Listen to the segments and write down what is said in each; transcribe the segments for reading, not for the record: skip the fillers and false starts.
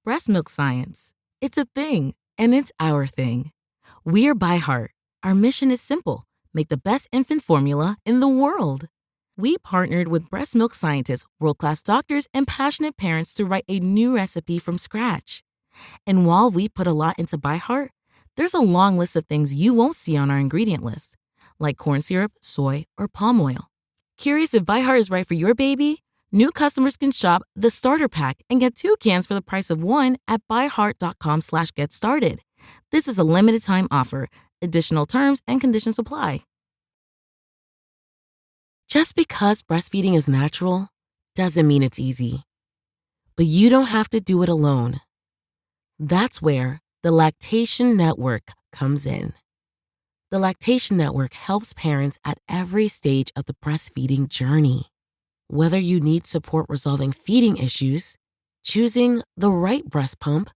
breast milk science. It's a thing, and it's our thing. We're By Heart. Our mission is simple: make the best infant formula in the world. We partnered with breast milk scientists, world-class doctors, and passionate parents to write a new recipe from scratch. And while we put a lot into By Heart, there's a long list of things you won't see on our ingredient list, like corn syrup, soy, or palm oil. Curious if By Heart is right for your baby? New customers can shop the starter pack and get 2 cans for the price of 1 at byheart.com/getstarted. This is a limited time offer. Additional terms and conditions apply. Just because breastfeeding is natural doesn't mean it's easy. But you don't have to do it alone. That's where the Lactation Network comes in. The Lactation Network helps parents at every stage of the breastfeeding journey. Whether you need support resolving feeding issues, choosing the right breast pump,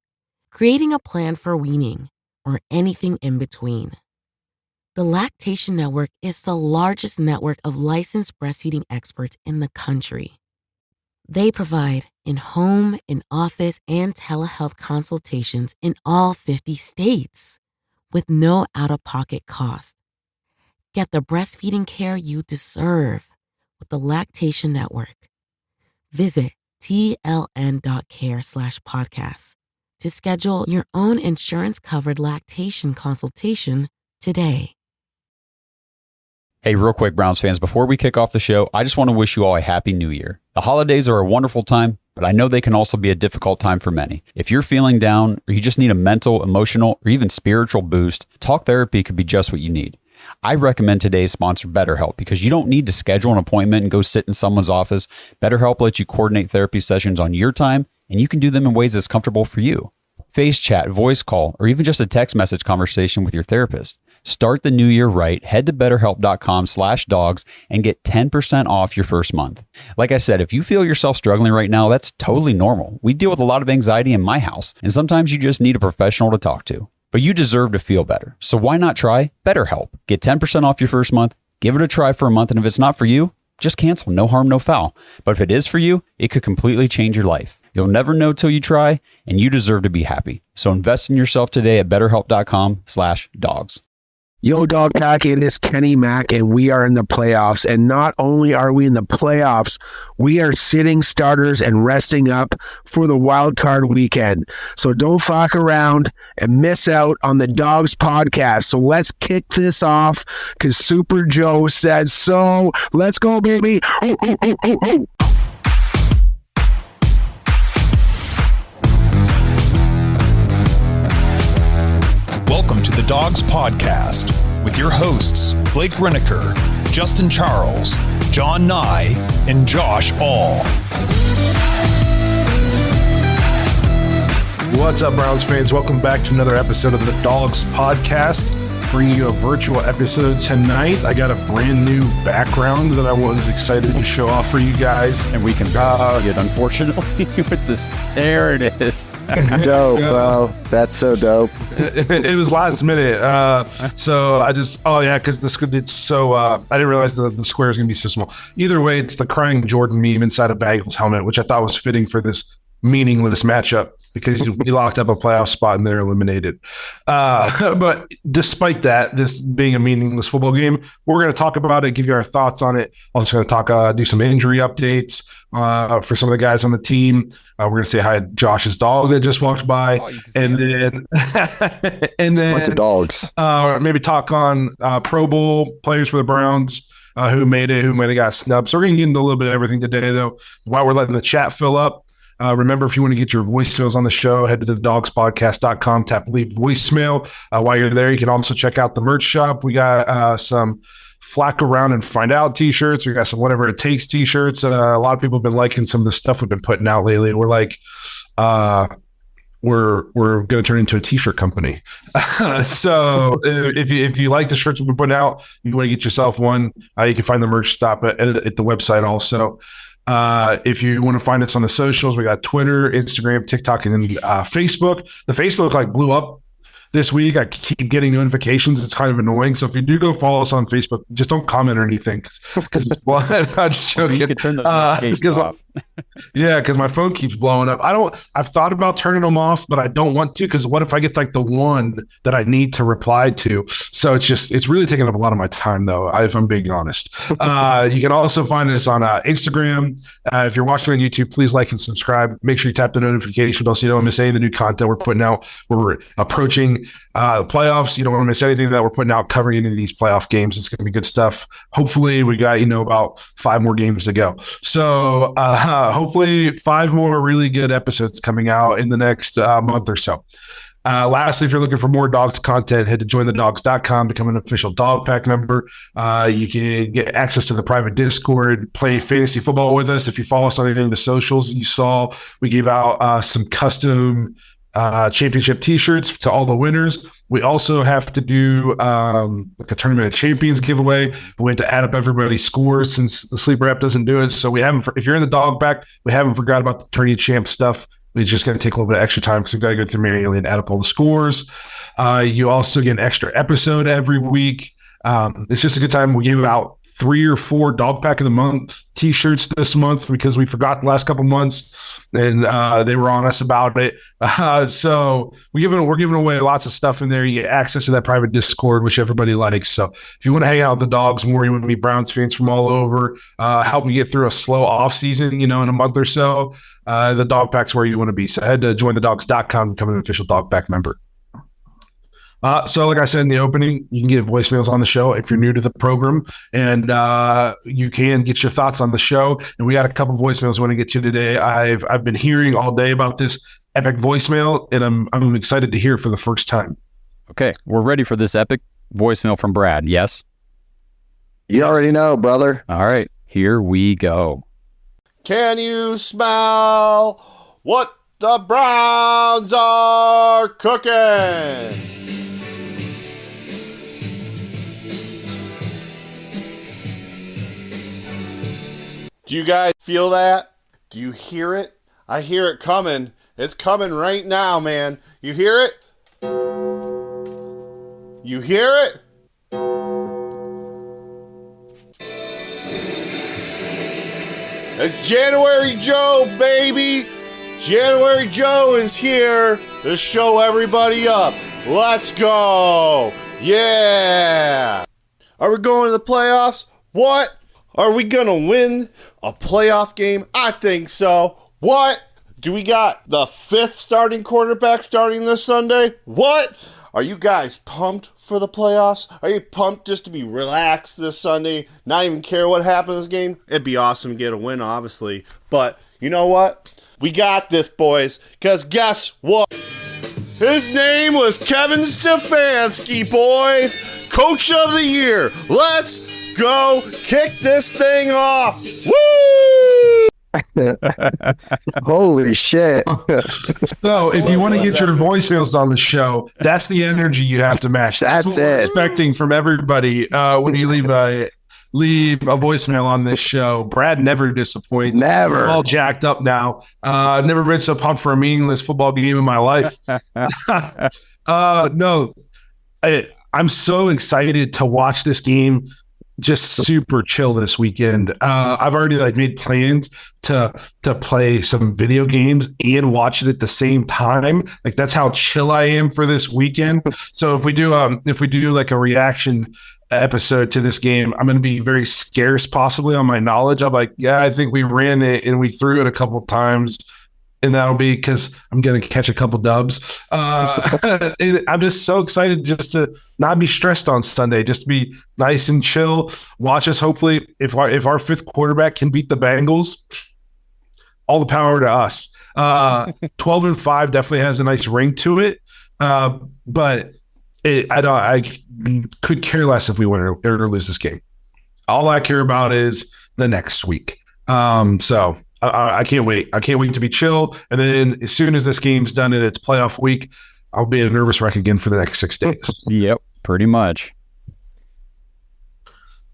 creating a plan for weaning, or anything in between. The Lactation Network is the largest network of licensed breastfeeding experts in the country. They provide in-home, in-office, and telehealth consultations in all 50 states with no out-of-pocket cost. Get the breastfeeding care you deserve with the Lactation Network. Visit tln.care/podcast to schedule your own insurance-covered lactation consultation today. Hey, real quick, Browns fans, before we kick off the show, I just want to wish you all a happy new year. The holidays are a wonderful time, but I know they can also be a difficult time for many. If you're feeling down, or you just need a mental, emotional, or even spiritual boost, talk therapy could be just what you need. I recommend today's sponsor, BetterHelp, because you don't need to schedule an appointment and go sit in someone's office. BetterHelp lets you coordinate therapy sessions on your time, and you can do them in ways that's comfortable for you. Face chat, voice call, or even just a text message conversation with your therapist. Start the new year right. Head to betterhelp.com/dogs and get 10% off your first month. Like I said, if you feel yourself struggling right now, that's totally normal. We deal with a lot of anxiety in my house, and sometimes you just need a professional to talk to. But you deserve to feel better. So why not try BetterHelp? Get 10% off your first month. Give it a try for a month, and if it's not for you, just cancel. No harm, no foul. But if it is for you, it could completely change your life. You'll never know till you try, and you deserve to be happy. So invest in yourself today at betterhelp.com/dogs. Yo, Dog Pack, it is Kenny Mack, and we are in the playoffs. And not only are we in the playoffs, we are sitting starters and resting up for the wild card weekend. So don't fuck around and miss out on the Dogs podcast. So let's kick this off because Super Joe said so. Let's go, baby. Oh, oh, oh, oh, oh. Welcome to the Dogs Podcast with your hosts, Blake Reneker, Justin Charles, John Nye, and Josh All. What's up, Browns fans? Welcome back to another episode of the Dogs Podcast. Bringing you a virtual episode tonight. I got a brand new background that I was excited to show off for you guys. And we can see it, unfortunately, with this. There it is. Dope, bro. That's so dope. It was last minute. So I just, because it's so, I didn't realize the square is going to be so small. Either way, it's the crying Jordan meme inside a Bengals helmet, which I thought was fitting for this meaningless matchup because he locked up a playoff spot and they're eliminated. But despite that, this being a meaningless football game, we're going to talk about it, give you our thoughts on it. Also going to talk, do some injury updates for some of the guys on the team. We're going to say hi to Josh's dog that just walked by, and then bunch of dogs. Maybe talk on Pro Bowl players for the Browns. Who made it, who might have got snubbed. So we're going to get into a little bit of everything today, though, while we're letting the chat fill up. Remember, if you want to get your voicemails on the show, head to the dogspodcast.com, tap leave voicemail. While you're there, you can also check out the merch shop. We got some Flack Around and Find Out t-shirts. We got some Whatever It Takes t-shirts. A lot of people have been liking some of the stuff we've been putting out lately. We're like, we're going to turn into a t-shirt company. So if you like the shirts we've been putting out, you want to get yourself one, you can find the merch shop at the website also. If you want to find us on the socials, we got Twitter, Instagram, TikTok, and Facebook. The Facebook blew up this week. I keep getting notifications. It's kind of annoying. So if you do go follow us on Facebook, just don't comment or anything. Because I'm just joking. You can turn the notifications off. Yeah, because my phone keeps blowing up. I've thought about turning them off, but I don't want to, because what if I get like the one that I need to reply to? So it's really taking up a lot of my time, though, if I'm being honest. You can also find us on Instagram. If you're watching on YouTube, please like and subscribe. Make sure you tap the notification bell so you don't miss any of the new content we're putting out. We're approaching playoffs. You don't want to miss anything that we're putting out covering any of these playoff games. It's going to be good stuff. Hopefully, we got about 5 more games to go. So hopefully 5 more really good episodes coming out in the next month or so. Lastly, if you're looking for more dogs content, head to jointhedogs.com, become an official dog pack member. You can get access to the private Discord, play fantasy football with us. If you follow us on any of the socials, you saw we gave out some custom championship t-shirts to all the winners. We also have to do like a tournament of champions giveaway, but we had to add up everybody's scores since the sleeper app doesn't do it. So we haven't, if you're in the dog pack, we haven't forgot about the tourney of champ stuff. It's just going to take a little bit of extra time because we've got to go through manually and add up all the scores. You also get an extra episode every week. It's just a good time. We gave out 3 or 4 dog pack of the month t-shirts this month because we forgot the last couple months, and they were on us about it. So we're giving away lots of stuff in there. You get access to that private Discord, which everybody likes. So if you want to hang out with the dogs more, you want to meet Browns fans from all over, help me get through a slow off season, in a month or so, the dog pack's where you want to be. So head to jointhedogs.com and become an official dog pack member. So like I said in the opening, you can get voicemails on the show if you're new to the program, and you can get your thoughts on the show. And we got a couple voicemails I want to get to today. I've been hearing all day about this epic voicemail, and I'm excited to hear it for the first time. Okay, we're ready for this epic voicemail from Brad. Yes? You already know, brother. All right, here we go. Can you smell what the Browns are cooking? Do you guys feel that? Do you hear it? I hear it coming. It's coming right now, man. You hear it? You hear it? It's January Joe, baby. January Joe is here to show everybody up. Let's go. Yeah. Are we going to the playoffs? What? Are we going to win a playoff game? I think so. What? Do we got the 5th starting quarterback starting this Sunday? What? Are you guys pumped for the playoffs? Are you pumped just to be relaxed this Sunday? Not even care what happens in this game? It'd be awesome to get a win, obviously. But you know what? We got this, boys. Because guess what? His name was Kevin Stefanski, boys. Coach of the Year. Let's go kick this thing off. Woo! Holy shit. So if you want to get your voicemails on the show, that's the energy you have to match. That's what we're it. expecting from everybody when you leave a voicemail on this show. Brad never disappoints. Never. I'm all jacked up now. I've never been so pumped for a meaningless football game in my life. No, I'm so excited to watch this game. Just super chill this weekend. I've already made plans to play some video games and watch it at the same time. That's how chill I am for this weekend. So if we do like a reaction episode to this game, I'm going to be very scarce possibly on my knowledge. I'm like, yeah, I think we ran it and we threw it a couple times. And that'll be because I'm going to catch a couple dubs. I'm just so excited just to not be stressed on Sunday, just to be nice and chill. Watch us. Hopefully, if our 5th quarterback can beat the Bengals, all the power to us. 12-5 definitely has a nice ring to it. But I could care less if we win or lose this game. All I care about is the next week. So I can't wait. I can't wait to be chill. And then as soon as this game's done and it's playoff week, I'll be a nervous wreck again for the next 6 days. Yep, pretty much.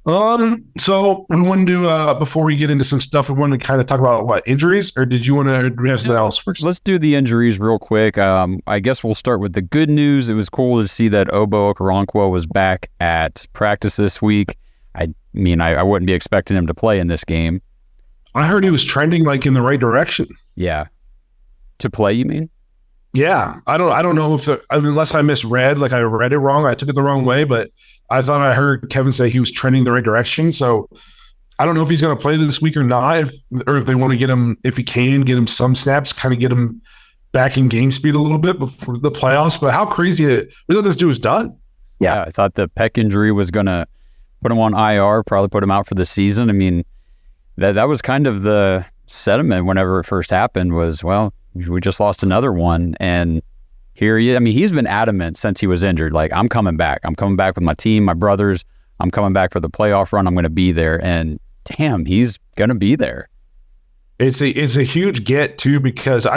So we want to do before we get into some stuff, we want to kind of talk about injuries, or did you want to have something else first? Let's do the injuries real quick. I guess we'll start with the good news. It was cool to see that Obo Okoronkwo was back at practice this week. I mean, I wouldn't be expecting him to play in this game. I heard he was trending like in the right direction. Yeah. To play, you mean? Yeah, I don't know if unless I misread, like I read it wrong, I took it the wrong way, but I thought I heard Kevin say he was trending the right direction. So I don't know if he's going to play this week or not, or if they want to get him, if he can get him some snaps, kind of get him back in game speed a little bit before the playoffs. But how crazy we thought this dude was done. Yeah, I thought the pec injury was going to put him on IR, probably put him out for the season. I mean, that was kind of the sentiment whenever it first happened was, well, we just lost another one. And he's been adamant since he was injured. Like, I'm coming back. I'm coming back with my team, my brothers. I'm coming back for the playoff run. I'm going to be there. And damn, he's going to be there. It's a huge get too, because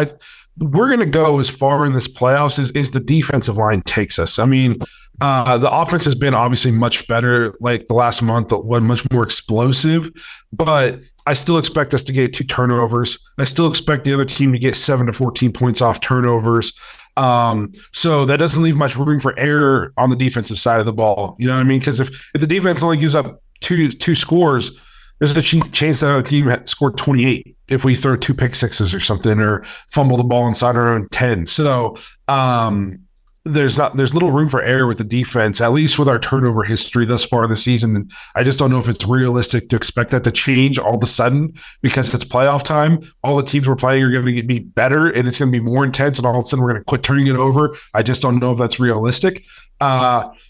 we're going to go as far in this playoffs as the defensive line takes us. I mean, the offense has been obviously much better, like the last month, much more explosive, but I still expect us to get 2 turnovers. I still expect the other team to get 7 to 14 points off turnovers. So that doesn't leave much room for error on the defensive side of the ball. You know what I mean? Because if the defense only gives up two scores, there's a chance that our team scored 28 if we throw 2 pick sixes or something, or fumble the ball inside our own 10. So there's little room for error with the defense, at least with our turnover history thus far this season. And I just don't know if it's realistic to expect that to change all of a sudden because it's playoff time. All the teams we're playing are going to be better, and it's going to be more intense, and all of a sudden we're going to quit turning it over. I just don't know if that's realistic.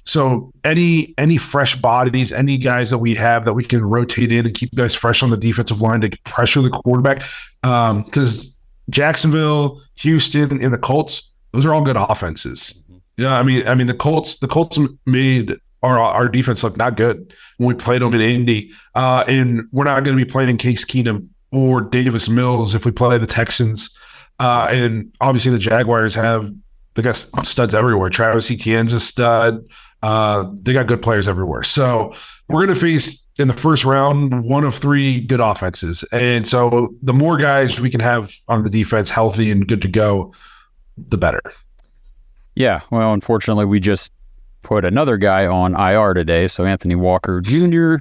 So any fresh bodies, any guys that we have that we can rotate in and keep guys fresh on the defensive line to pressure the quarterback, because Jacksonville, Houston, and the Colts, those are all good offenses. Yeah, I mean the Colts made our defense look not good when we played them in Indy, and we're not going to be playing Case Keenum or Davis Mills if we play the Texans, and obviously the Jaguars they got studs everywhere. Travis Etienne's a stud. They got good players everywhere. So we're going to face in the first round one of 3 good offenses, and so the more guys we can have on the defense healthy and good to go, the better. Yeah, well, unfortunately, we just put another guy on IR today. So Anthony Walker Jr.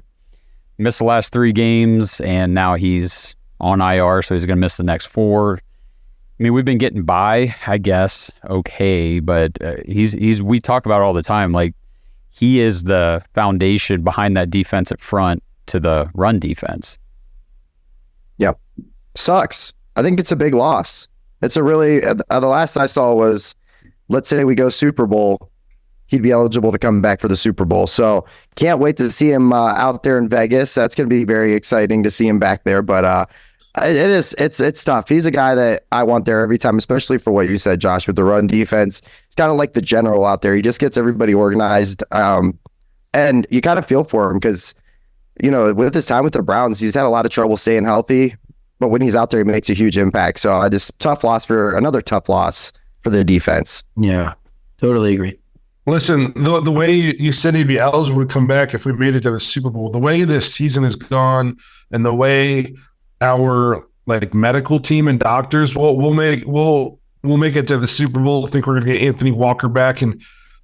missed the last 3 games, and now he's on IR, so he's going to miss the next 4. I mean, we've been getting by, I guess, okay, but we talk about it all the time. Like, he is the foundation behind that defense at front to the run defense. Yep. Sucks. I think it's a big loss. It's a really, the last I saw was, let's say we go Super Bowl, he'd be eligible to come back for the Super Bowl. So can't wait to see him out there in Vegas. That's going to be very exciting to see him back there. But it's tough. He's a guy that I want there every time, especially for what you said, Josh, with the run defense. It's kind of like the general out there. He just gets everybody organized. And you kind of feel for him because, with his time with the Browns, he's had a lot of trouble staying healthy. But when he's out there, he makes a huge impact. So another tough loss for the defense. Yeah, totally agree. Listen, the way you said he'd be eligible to come back if we made it to the Super Bowl, the way this season has gone, and the way our medical team and doctors we'll make it to the Super Bowl. I think we're going to get Anthony Walker back, and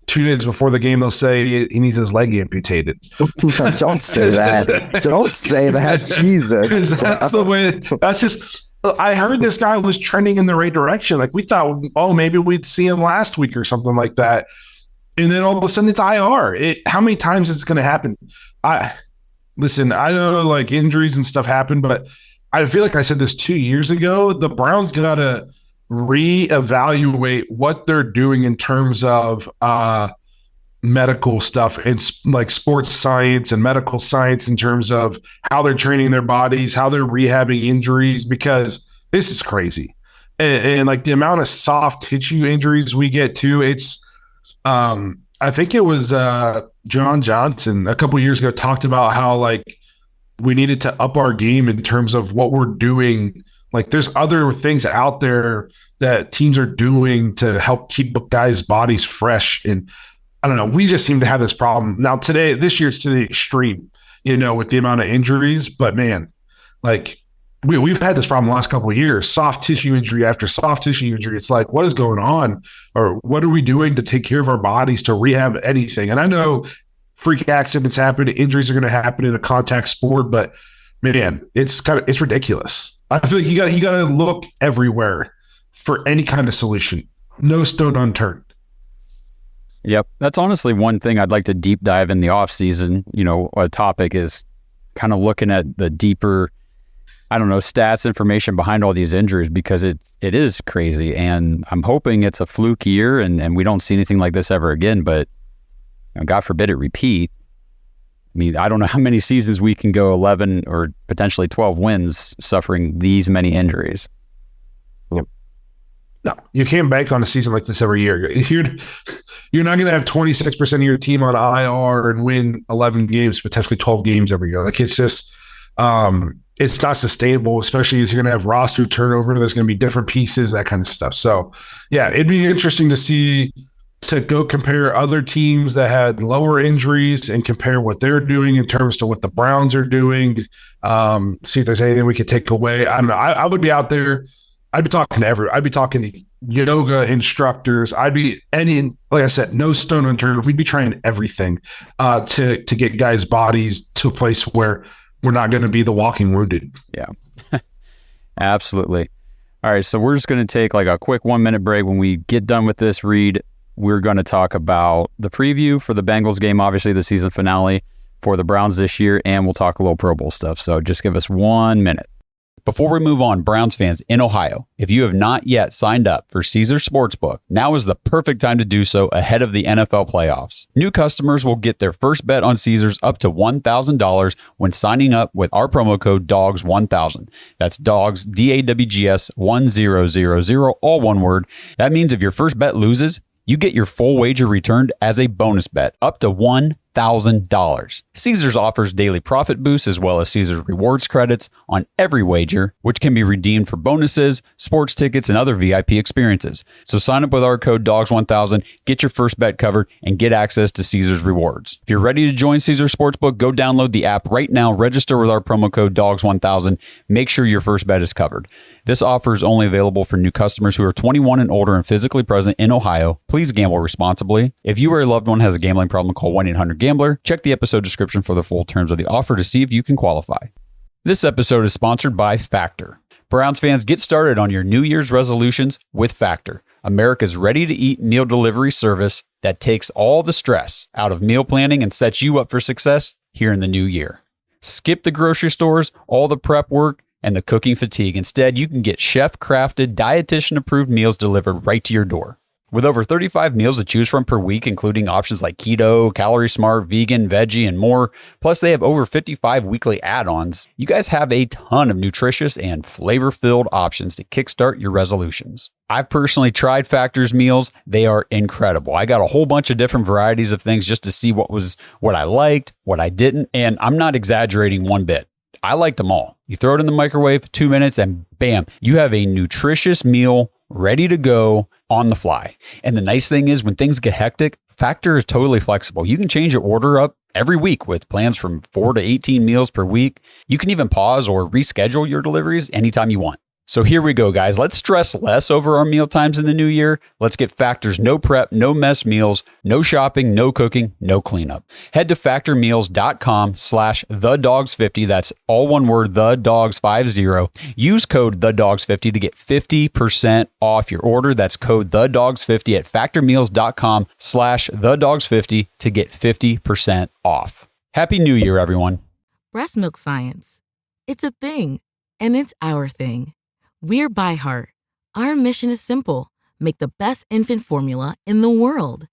2 days before the game, they'll say he needs his leg amputated. Don't say that. Don't say that. Jesus. That's the way. That's just. I heard this guy was trending in the right direction. Like, we thought, maybe we'd see him last week or something like that. And then all of a sudden it's IR. How many times is it going to happen? Listen, I know injuries and stuff happen, but I feel like I said this 2 years ago. The Browns got to reevaluate what they're doing in terms of medical stuff and sports science and medical science in terms of how they're training their bodies, how they're rehabbing injuries, because this is crazy. And the amount of soft tissue injuries we get too, it's I think it was John Johnson a couple years ago talked about how we needed to up our game in terms of what we're doing. There's other things out there that teams are doing to help keep guys' bodies fresh. And I don't know, we just seem to have this problem. Now this year it's to the extreme, with the amount of injuries. But man, we've had this problem the last couple of years, soft tissue injury after soft tissue injury. It's what is going on? Or what are we doing to take care of our bodies, to rehab anything? And I know freak accidents happen, injuries are going to happen in a contact sport, but man, it's ridiculous. I feel like you got to look everywhere for any kind of solution. No stone unturned. Yep. That's honestly one thing I'd like to deep dive in the off season. A topic is kind of looking at the deeper, stats information behind all these injuries, because it is crazy. And I'm hoping it's a fluke year and we don't see anything like this ever again, but God forbid it repeat. I mean, I don't know how many seasons we can go 11 or potentially 12 wins suffering these many injuries. No, you can't bank on a season like this every year. You're not going to have 26% of your team on IR and win 11 games, potentially 12 games every year. Like, it's just, it's not sustainable, especially as you're going to have roster turnover. There's going to be different pieces, that kind of stuff. So, yeah, it'd be interesting to go compare other teams that had lower injuries and compare what they're doing in terms to what the Browns are doing. See if there's anything we could take away. I don't know. I would be out there. I'd be talking to yoga instructors. Like I said, no stone unturned. We'd be trying everything to get guys' bodies to a place where we're not going to be the walking wounded. Yeah, absolutely. All right, so we're just going to take like a quick 1-minute break. When we get done with this read, we're going to talk about the preview for the Bengals game, obviously the season finale for the Browns this year, and we'll talk a little Pro Bowl stuff. So just give us 1 minute. Before we move on, Browns fans in Ohio, if you have not yet signed up for Caesars Sportsbook, now is the perfect time to do so ahead of the NFL playoffs. New customers will get their first bet on Caesars up to $1,000 when signing up with our promo code DOGS1000. That's DOGS, DAWGS 1000, all one word. That means if your first bet loses, you get your full wager returned as a bonus bet up to $1,000. Caesars offers daily profit boosts as well as Caesars rewards credits on every wager, which can be redeemed for bonuses, sports tickets, and other VIP experiences. So sign up with our code DOGS1000, get your first bet covered, and get access to Caesars rewards. If you're ready to join Caesars Sportsbook, go download the app right now, register with our promo code DOGS1000, make sure your first bet is covered. This offer is only available for new customers who are 21 and older and physically present in Ohio. Please gamble responsibly. If you or a loved one has a gambling problem, call 1-800-GAMBLER. Check the episode description for the full terms of the offer to see if you can qualify. This episode is sponsored by Factor. Browns fans, get started on your New Year's resolutions with Factor, America's ready-to-eat meal delivery service that takes all the stress out of meal planning and sets you up for success here in the new year. Skip the grocery stores, all the prep work, and the cooking fatigue. Instead, you can get chef-crafted, dietitian-approved meals delivered right to your door. With over 35 meals to choose from per week, including options like keto, calorie smart, vegan, veggie, and more, plus they have over 55 weekly add-ons, you guys have a ton of nutritious and flavor-filled options to kickstart your resolutions. I've personally tried Factor's meals. They are incredible. I got a whole bunch of different varieties of things just to see what I liked, what I didn't, and I'm not exaggerating one bit. I liked them all. You throw it in the microwave, 2 minutes, and bam, you have a nutritious meal ready to go on the fly. And the nice thing is when things get hectic, Factor is totally flexible. You can change your order up every week with plans from 4 to 18 meals per week. You can even pause or reschedule your deliveries anytime you want. So here we go, guys. Let's stress less over our meal times in the new year. Let's get Factor's no prep, no mess meals, no shopping, no cooking, no cleanup. Head to factormeals.com/thedogs50. That's all one word, thedogs50. Use code thedogs50 to get 50% off your order. That's code thedogs50 at factormeals.com/thedogs50 to get 50% off. Happy New Year, everyone. Breast milk science. It's a thing, and it's our thing. We're By Heart. Our mission is simple: make the best infant formula in the world.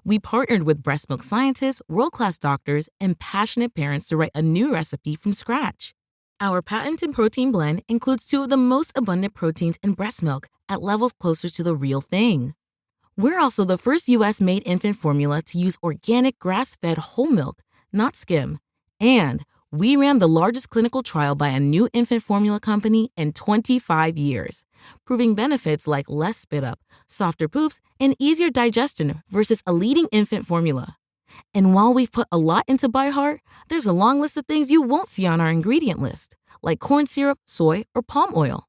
We partnered with breast milk scientists, world-class doctors, and passionate parents to write a new recipe from scratch. Our patented protein blend includes 2 of the most abundant proteins in breast milk at levels closer to the real thing. We're also the first U.S.-made infant formula to use organic grass-fed whole milk, not skim. And we ran the largest clinical trial by a new infant formula company in 25 years, proving benefits like less spit up, softer poops, and easier digestion versus a leading infant formula. And while we've put a lot into By Heart, there's a long list of things you won't see on our ingredient list, like corn syrup, soy, or palm oil.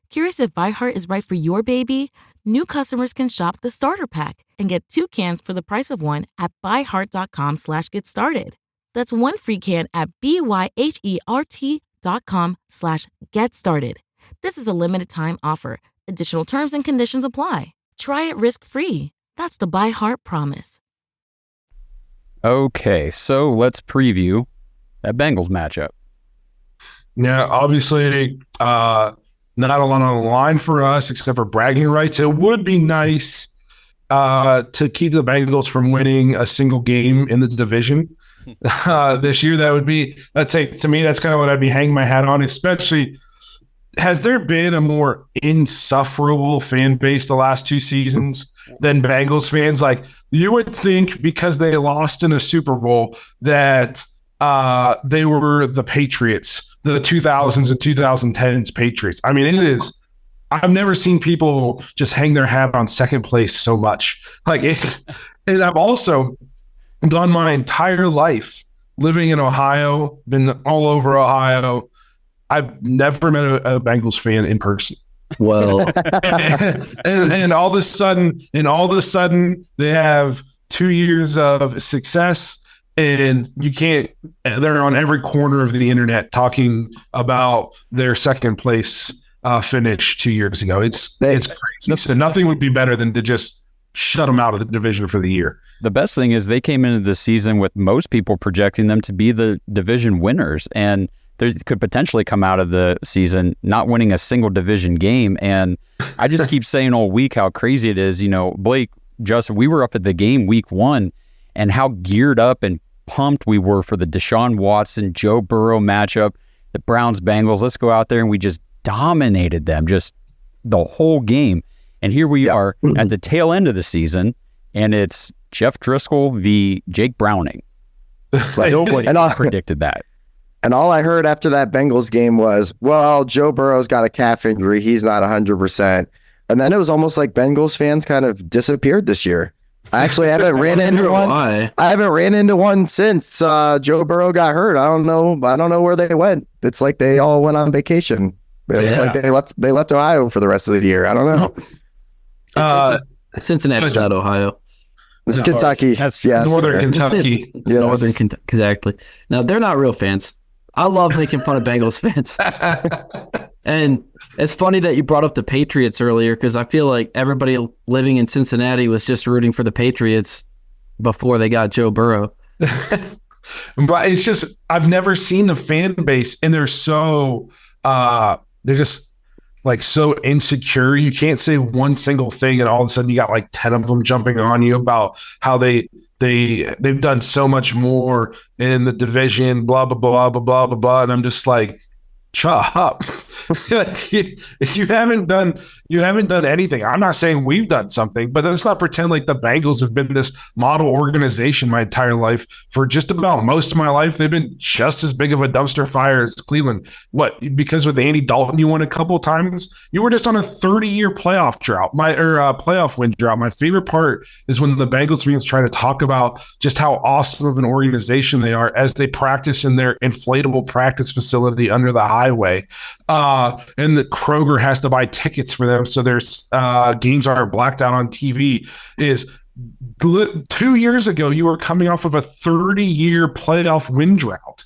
Curious if By Heart is right for your baby? New customers can shop the starter pack and get 2 cans for the price of 1 at byheart.com/get started. That's 1 free can at byheart.com/get BlueNile.com/get started. This is a limited time offer. Additional terms and conditions apply. Try it risk-free. That's the By Heart promise. Okay, so let's preview that Bengals matchup. Yeah, obviously, not a lot on the line for us except for bragging rights. It would be nice to keep the Bengals from winning a single game in the division this year. To me, that's kind of what I'd be hanging my hat on, especially. Has there been a more insufferable fan base the last 2 seasons than Bengals fans? Like, you would think because they lost in a Super Bowl that they were the Patriots, the 2000s and 2010s Patriots. I mean, it is. I've never seen people just hang their hat on second place so much. And I've also done my entire life living in Ohio, been all over Ohio. I've never met a Bengals fan in person. Well, and all of a sudden, they have 2 years of success, and they're on every corner of the internet talking about their second place finish 2 years ago. It's crazy. So nothing would be better than to just shut them out of the division for the year. The best thing is they came into the season with most people projecting them to be the division winners, and they could potentially come out of the season not winning a single division game. And I just keep saying all week how crazy it is. You know, Blake, Justin, we were up at the game week 1 and how geared up and pumped we were for the Deshaun Watson, Joe Burrow matchup, the Browns Bengals. Let's go out there, and we just dominated them just the whole game. And here we are at the tail end of the season, and it's Jeff Driskel v. Jake Browning. Nobody predicted that. And all I heard after that Bengals game was, well, Joe Burrow's got a calf injury. He's not 100%. And then it was almost like Bengals fans kind of disappeared this year. I actually haven't ran into one. I haven't ran into one since Joe Burrow got hurt. I don't know where they went. It's like they all went on vacation. It's like they left Ohio for the rest of the year. I don't know. Cincinnati's not Ohio. It's Kentucky. Yes. Northern Kentucky. Yes. Northern Kentucky. Exactly. Now, they're not real fans. I love making fun of Bengals fans. And it's funny that you brought up the Patriots earlier, because I feel like everybody living in Cincinnati was just rooting for the Patriots before they got Joe Burrow. But it's just, I've never seen a fan base, and they're just like so insecure. You can't say one single thing, and all of a sudden you got like 10 of them jumping on you about how they've done so much more in the division, blah blah blah blah blah blah blah. And I'm just like, shut up. You haven't done anything. I'm not saying we've done something, but let's not pretend like the Bengals have been this model organization my entire life. For just about most of my life, they've been just as big of a dumpster fire as Cleveland. What? Because with Andy Dalton, you won a couple of times. You were just on a 30-year playoff drought. Playoff win drought. My favorite part is when the Bengals fans try to talk about just how awesome of an organization they are as they practice in their inflatable practice facility under the highway. And the Kroger has to buy tickets for them, so their games are blacked out on TV. 2 years ago, you were coming off of a 30-year playoff win drought.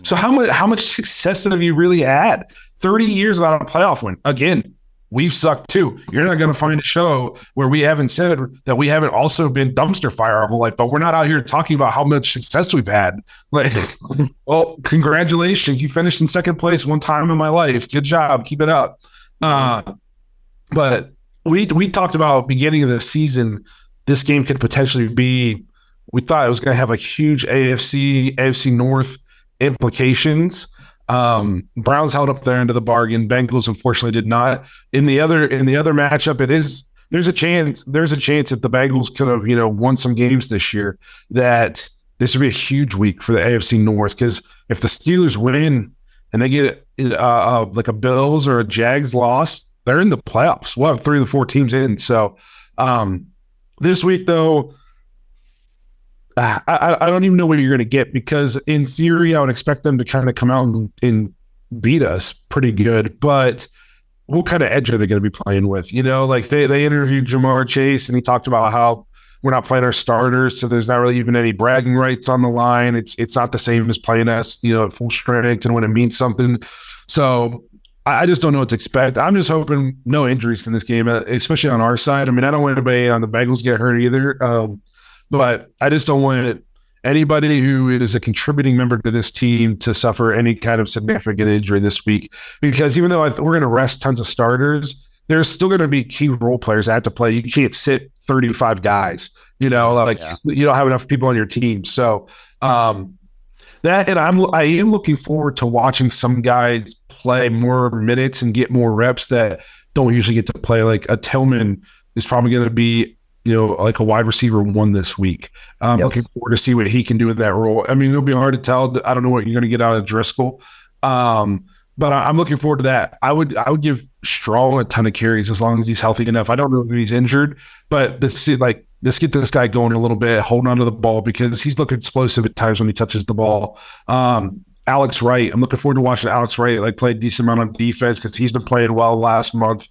So how much success have you really had? 30 years without a playoff win. Again, we've sucked too. You're not going to find a show where we haven't said that we haven't also been dumpster fire our whole life, but we're not out here talking about how much success we've had. Like, well, congratulations. You finished in second place one time in my life. Good job. Keep it up. But we talked about beginning of the season, this game could potentially be, we thought it was going to have like huge AFC North implications. Browns held up their end of the bargain. Bengals unfortunately did not. In the other matchup, there's a chance that the Bengals could have won some games this year, that this would be a huge week for the AFC North, because if the Steelers win and they get like a Bills or a Jags loss, they're in the playoffs. We'll have 3 of the 4 teams in. So this week though, I don't even know what you're going to get, because in theory, I would expect them to kind of come out and beat us pretty good. But what kind of edge are they going to be playing with? Like they interviewed Jamar Chase, and he talked about how we're not playing our starters, so there's not really even any bragging rights on the line. It's not the same as playing us, at full strength and when it means something. So I just don't know what to expect. I'm just hoping no injuries in this game, especially on our side. I mean, I don't want anybody on the Bengals get hurt either, but I just don't want anybody who is a contributing member to this team to suffer any kind of significant injury this week. Because even though we're going to rest tons of starters, there's still going to be key role players that have to play. You can't sit 35 guys, you don't have enough people on your team. So that, and I am looking forward to watching some guys play more minutes and get more reps that don't usually get to play. Like a Tillman is probably going to be, like a wide receiver 1 this week. Looking forward to see what he can do in that role. I mean, it'll be hard to tell. I don't know what you're going to get out of Driskel. But I'm looking forward to that. I would give Strong a ton of carries as long as he's healthy enough. I don't know if he's injured, but let's get this guy going a little bit, holding onto the ball because he's looking explosive at times when he touches the ball. Alex Wright, I'm looking forward to watching Alex Wright play a decent amount of defense because he's been playing well last month.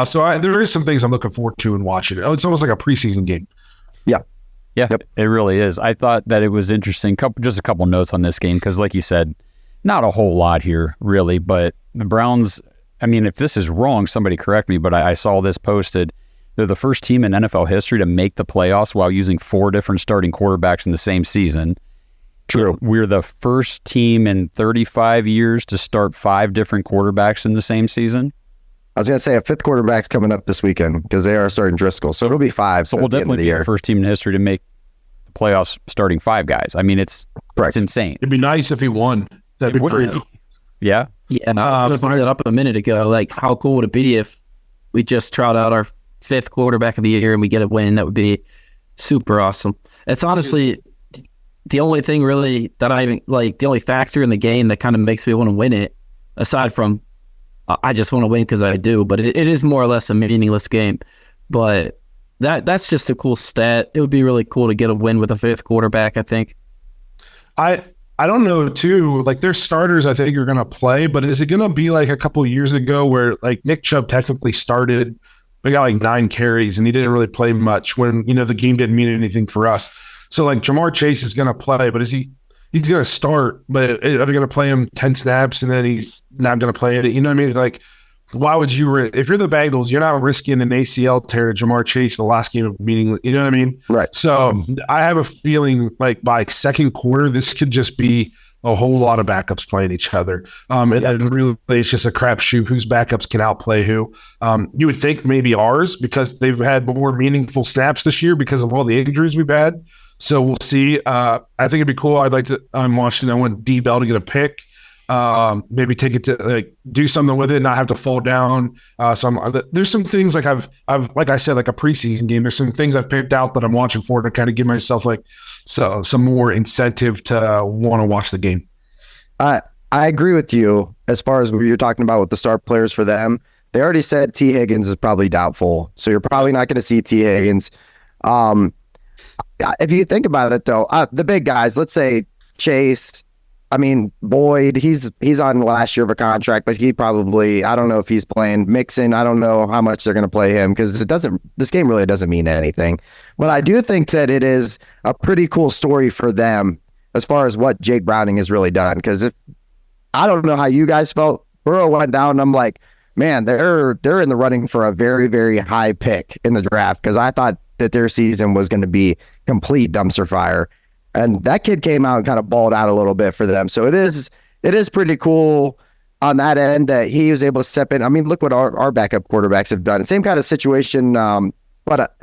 So there is some things I'm looking forward to and watching. It's almost like a preseason game. Yeah, yep. It really is. I thought that it was interesting. Just a couple notes on this game because, like you said, not a whole lot here, really. But the Browns, I mean, if this is wrong, somebody correct me, but I saw this posted. They're the first team in NFL history to make the playoffs while using 4 different starting quarterbacks in the same season. True. We're the first team in 35 years to start 5 different quarterbacks in the same season. I was going to say a 5th quarterback's coming up this weekend because they are starting Driskel. So it'll be 5. So we'll definitely be the first team in history to make the playoffs starting 5 guys. I mean, it's insane. It'd be nice if he won. That'd be great. Yeah. Yeah, I was going to bring that up a minute ago. Like, how cool would it be if we just trot out our 5th quarterback of the year and we get a win? That would be super awesome. It's honestly the only thing really that the only factor in the game that kind of makes me want to win it, aside from I just want to win because I do, but it is more or less a meaningless game. But that's just a cool stat. It would be really cool to get a win with a 5th quarterback, I think. I don't know, too. Like, their starters, I think, are going to play, but is it going to be like a couple of years ago where, like, Nick Chubb technically started, we got like 9 carries, and he didn't really play much when, the game didn't mean anything for us. So, like, Jamar Chase is going to play, but he's going to start, but are they going to play him 10 snaps, and then he's not going to play it? You know what I mean? Like, why would you if you're the Bengals, you're not risking an ACL tear to Jamar Chase the last game of meaning, you know what I mean? Right. So I have a feeling like by second quarter, this could just be a whole lot of backups playing each other. And really it's just a crapshoot whose backups can outplay who. You would think maybe ours because they've had more meaningful snaps this year because of all the injuries we've had. So we'll see. I think it'd be cool. I want D Bell to get a pick. Maybe take it to do something with it, not have to fall down. There's some things like I've like I said, like a preseason game. There's some things I've picked out that I'm watching for to kind of give myself some more incentive to want to watch the game. I agree with you as far as what you're talking about with the star players for them. They already said T. Higgins is probably doubtful, so you're probably not going to see T. Higgins. If you think about it, though, the big guys, let's say Chase. I mean, Boyd, he's on last year of a contract, but he probably, I don't know if he's playing. Mixon, I don't know how much they're going to play him because this game really doesn't mean anything. But I do think that it is a pretty cool story for them as far as what Jake Browning has really done. Because I don't know how you guys felt. Burrow went down, and I'm like, man, they're in the running for a very, very high pick in the draft because I thought that their season was going to be complete dumpster fire. And that kid came out and kind of balled out a little bit for them. So it is pretty cool on that end that he was able to step in. I mean, look what our backup quarterbacks have done. Same kind of situation. But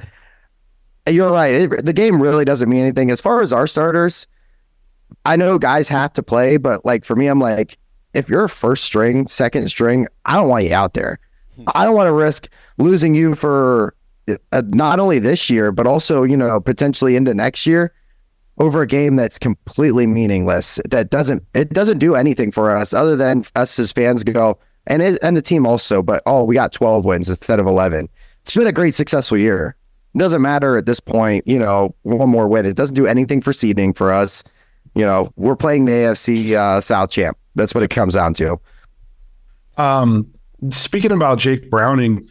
you're right. The game really doesn't mean anything. As far as our starters, I know guys have to play, but like for me, I'm like, if you're first string, second string, I don't want you out there. I don't want to risk losing you for not only this year, but also, potentially into next year. Over a game that's completely meaningless, it doesn't do anything for us other than us as fans go, and the team also, but we got 12 wins instead of 11. It's been a great, successful year. It doesn't matter at this point, one more win. It doesn't do anything for seeding for us. We're playing the AFC South champ. That's what it comes down to. Speaking about Jake Browning,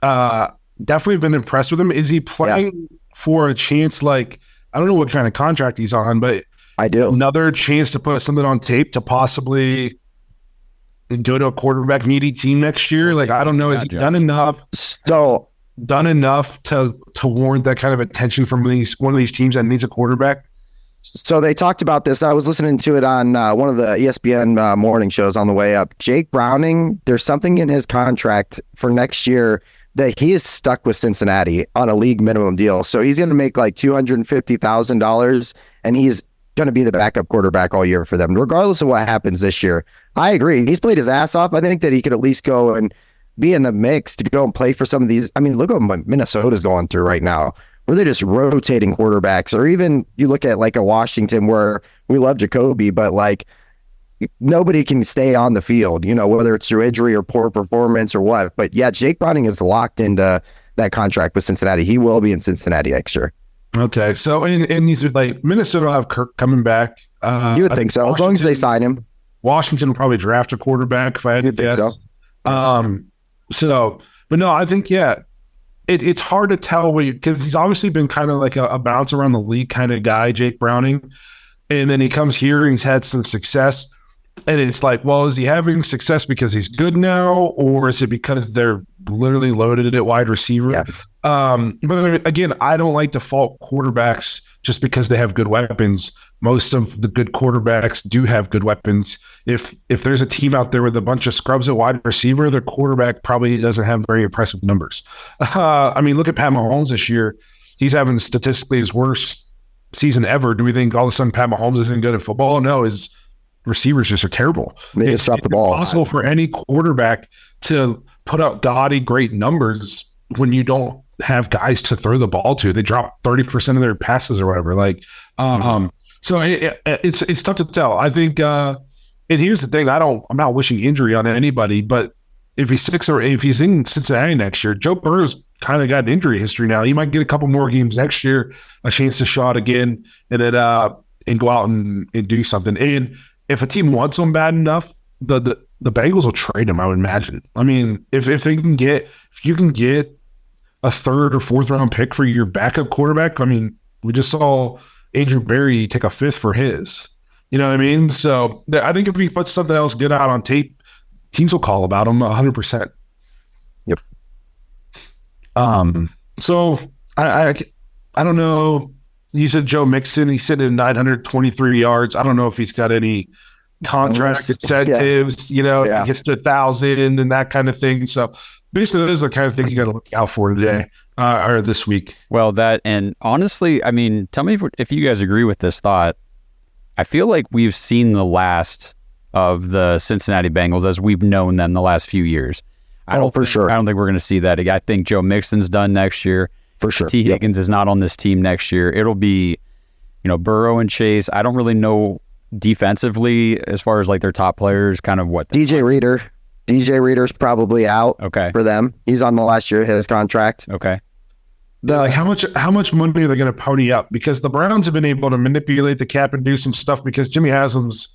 definitely been impressed with him. Is he playing for a chance like, I don't know what kind of contract he's on, but I do. another chance to put something on tape to possibly go to a quarterback needy team next year? Like, I don't know. Has he done enough to warrant that kind of attention from one of these teams that needs a quarterback? So they talked about this. I was listening to it on one of the ESPN morning shows on the way up. Jake Browning, there's something in his contract for next year that he is stuck with Cincinnati on a league minimum deal. So he's going to make like $250,000, and he's going to be the backup quarterback all year for them, regardless of what happens this year. I agree. He's played his ass off. I think that he could at least go and be in the mix to go and play for some of these. I mean, look what Minnesota's going through right now, where they're just rotating quarterbacks. Or even you look at like a Washington where we love Jacoby, but like nobody can stay on the field, whether it's through injury or poor performance or what. But yeah, Jake Browning is locked into that contract with Cincinnati. He will be in Cincinnati next year. Okay. So, and these are like Minnesota will have Kirk coming back. You would think so, as long as they sign him. Washington will probably draft a quarterback if I had to guess. But no, I think, yeah, it's hard to tell because he's obviously been kind of like a bounce around the league kind of guy, Jake Browning. And then he comes here and he's had some success. And it's like, well, is he having success because he's good now, or is it because they're literally loaded at wide receiver? Yeah. But again, I don't like to fault quarterbacks just because they have good weapons. Most of the good quarterbacks do have good weapons. If there's a team out there with a bunch of scrubs at wide receiver, their quarterback probably doesn't have very impressive numbers. I mean, look at Pat Mahomes this year. He's having statistically his worst season ever. Do we think all of a sudden Pat Mahomes isn't good at football? No, his receivers just are terrible. They just drop the ball. It's possible for any quarterback to put up gaudy, great numbers when you don't have guys to throw the ball to. They drop 30% of their passes or whatever. So it's tough to tell. I think, and here's the thing: I'm not wishing injury on anybody, but if he's in Cincinnati next year, Joe Burrow's kind of got an injury history now. He might get a couple more games next year, a chance to shot again, and then and go out and do something. And if a team wants him bad enough, the Bengals will trade him, I would imagine. I mean, if you can get a third or fourth round pick for your backup quarterback, I mean, we just saw Andrew Berry take a fifth for his. You know what I mean? So I think if he puts something else good out on tape, teams will call about him 100%. Yep. So I don't know. You said Joe Mixon. He's sitting at 923 yards. I don't know if he's got any contract incentives. He gets to 1,000 and that kind of thing. So basically, those are the kind of things you got to look out for today or this week. Well, and honestly, I mean, tell me if you guys agree with this thought. I feel like we've seen the last of the Cincinnati Bengals as we've known them the last few years. Sure. I don't think we're going to see that again. I think Joe Mixon's done next year. For sure. T. Higgins is not on this team next year. It'll be, Burrow and Chase. I don't really know defensively as far as like their top players, kind of what. DJ Reader's probably out. Okay. For them. He's on the last year of his contract. Okay. How much money are they going to pony up? Because the Browns have been able to manipulate the cap and do some stuff because Jimmy Haslam's